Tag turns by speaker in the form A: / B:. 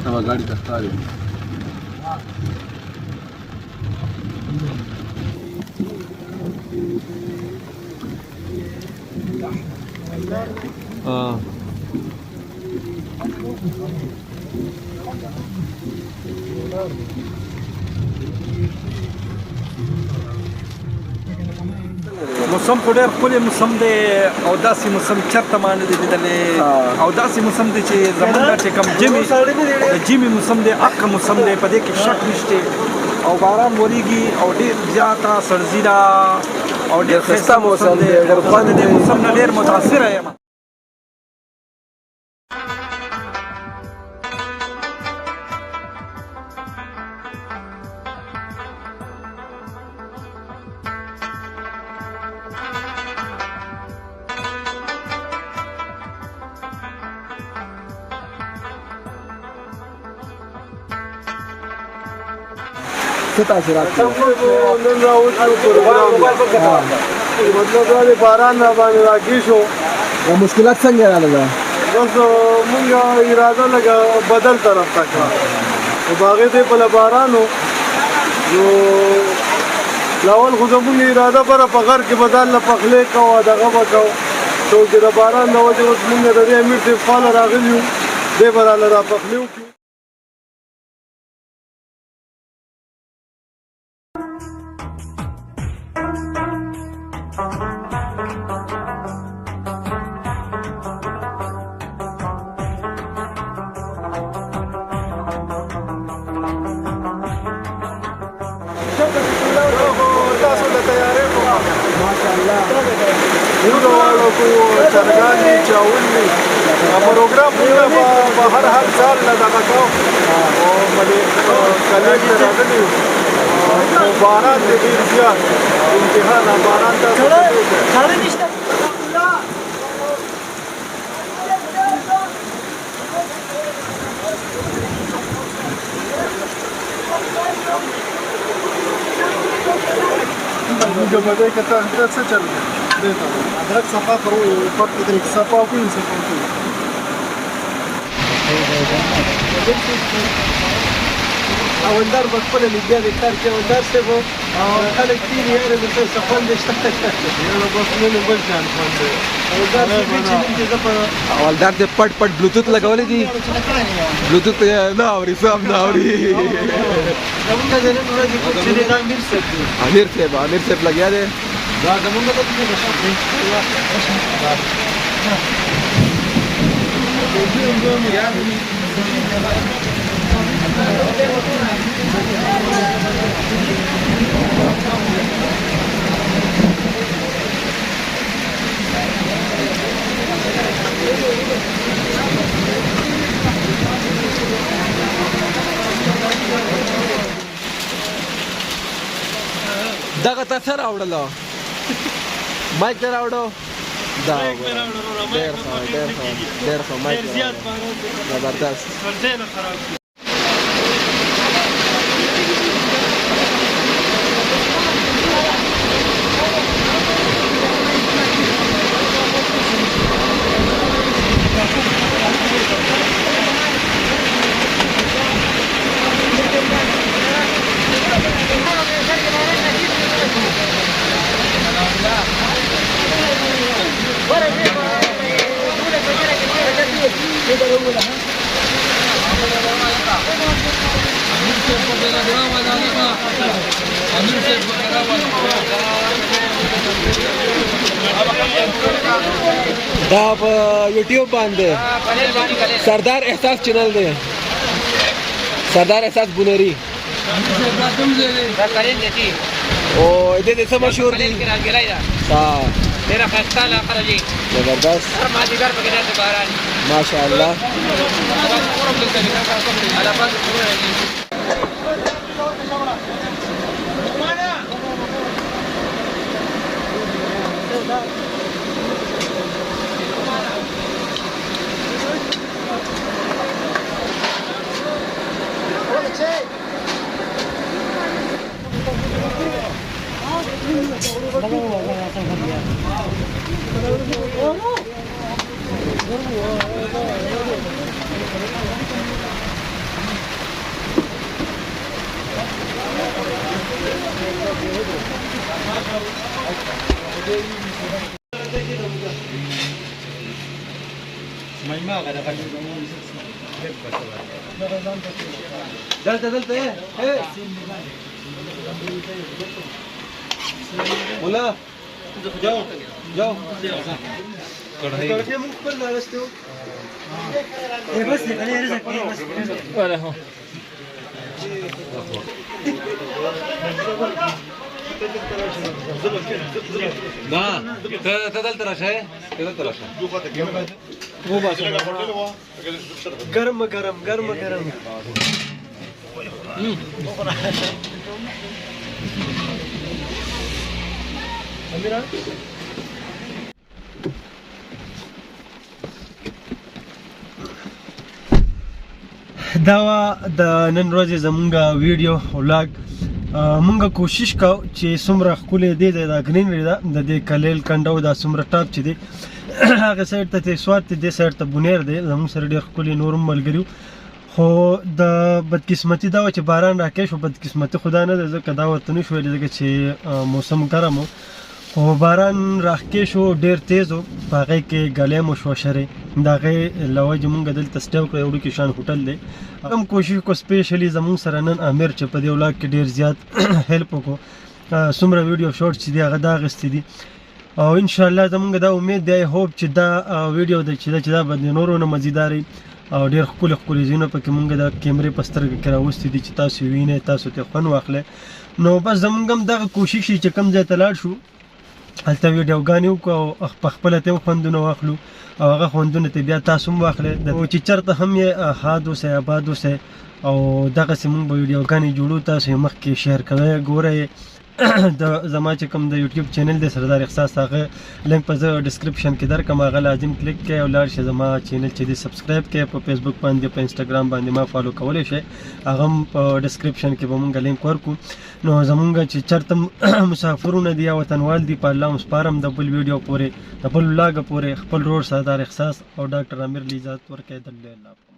A: تبع गाड़ी ته ښکاري
B: موسم خو ډېر ښکلی موسم دی او داسې موسم چېرته ما نه دی لیدلی او داسې موسم دی چې زمونږ دا چې کوم د ژمي موسم دی هغه موسم دی په دې کې شک نشته او باران وریږي او ډېر زیاته سړزي ده او ډېر ښایسته موسم دی او زه د دې موسم نه ډېر متاثره یم
A: څه تاثیرات
C: نن راوځو پروګرام مطلب دا دی باران را باندې راګي شو
A: او مشکلات څنګه راغله
C: بس مونږ اراده لګه بدل طرف ته کړه او باغې ته په بارانو نو لاول خو زمونږ اراده پر په غر کې بدل نه پخلې کوو دغه وکاو څو چې د باران د وجه اوس مونږ د دې امیر ته فال راغلی یو دې براله را پخلیو چرګانې چاولې پروګرام په هر حال سال نه دغه کوو او ملي کلیج ته راغلي او باران دې ډېر زیات امتحان باران ته موږ به دې کته څه چل دی ادرک صفا کرو پر ادرک صفا کوي صفا کوي اولدار بخپل لګیا د کار کې اولدار څه وو خلک تیر یې د څه صفان دې شته یو بس نن بل ځان باندې اولدار چې د په
A: اولدار دې پټ پټ بلوتوث لګولې دي بلوتوث نه اوري سم نه اوري
C: زمونږ د نن ورځې په چې د
A: امیر صاحب لګیا دی
C: دا زمونږ د
A: دغه تاسو راوړلو مایک ته راوړو دا ډېر ښه مایک زبردست دا په یوټیوب باندې سردار احساس چینل دی سردار احساس بونری او دې څه مشهور دي میرا خسته لا خرجي زبردست هر مازیګر په کې د باران ماشاءالله دلته مولا جاو جاو
C: کړه موږ خپل راغستو
D: بس خليه رزق بس
A: ولا هو دا ته دلته راشه वो बात
C: ګرم ګرم ګرم ګرم امیرا دا د نن ورځې زمونږ ویډیو ولاګ مونږ کوشش کوو چې څومره ښکلی دی د ګرینري ده د دې کلیل کنډو دا څومره ټاپ چې دی هغه سایډ ته سوات دی دې سایډ ته بونیر دی زموږ سره ډېر ښکلي نور هم ملګري خو د بدقسمتي دا وه چې باران راکې شو بدقسمتي خو دا نه ده ځکه دا ورته نه شو ویلی ځکه چې موسم ګرم و خو باران راکې شو ډېر تیز و په هغې کې ګلی مو شوه شرې د هغې له وجې مونږ دلته سټی وکړو یو وړوکي شان هوټل دی هم کوشش وکړو سپیشلي زمونږ سره نن امیر چې په دې ولاګ کې ډېر زیات هیلپ وکړو څومره ویډیو شارټ چې دی هغه دا اخیستي دي او انشاءالله زمونږ دا امید دی هوپ چې دا ویډیو دی چې دا به د نورو نه مزیدار وي او ډېر ښکلي ښکلي ځایونه پکې مونږ د کیمرې په سترګه کې راوستي دي چې تاسو وینئ تاسو ترې خوند واخلئ نو بس زمونږ هم دغه کوشش وي چې کوم ځای ته لاړ شو هلته ویډیوګانې وکړو او په خپله ته هم خوندونه واخلو او هغه خوندونه ته بیا تاسو هم واخلئ چې چېرته هم یې ښاد اوسئ آباد اوسئ او دغسې مونږ به ویډیوګانې جوړو تاسو یې مخکې شیر کوئ ګورئ د زما چې کوم د یوټیوب چینل دی سردار احساس هغه لینک په زه ډسکرپشن کې درکړم هغه لازم کلیک کړئ او لاړ شئ زما چینل چې دی سبسکرایب کړئ په فیسبوک باندې په انسټاګرام باندې ما فالو کولی شئ هغه هم په ډسکرپشن کې به مونږ لینک ورکړو نو زمونږ چې چېرته مسافرونه دي یا وطنوال دي په الله هم سپارم د بل ویډیو پورې د بل ولاګه پورې خپل رور سردار احساس او ډاکټر امیر له اجازت ورکړئ د الله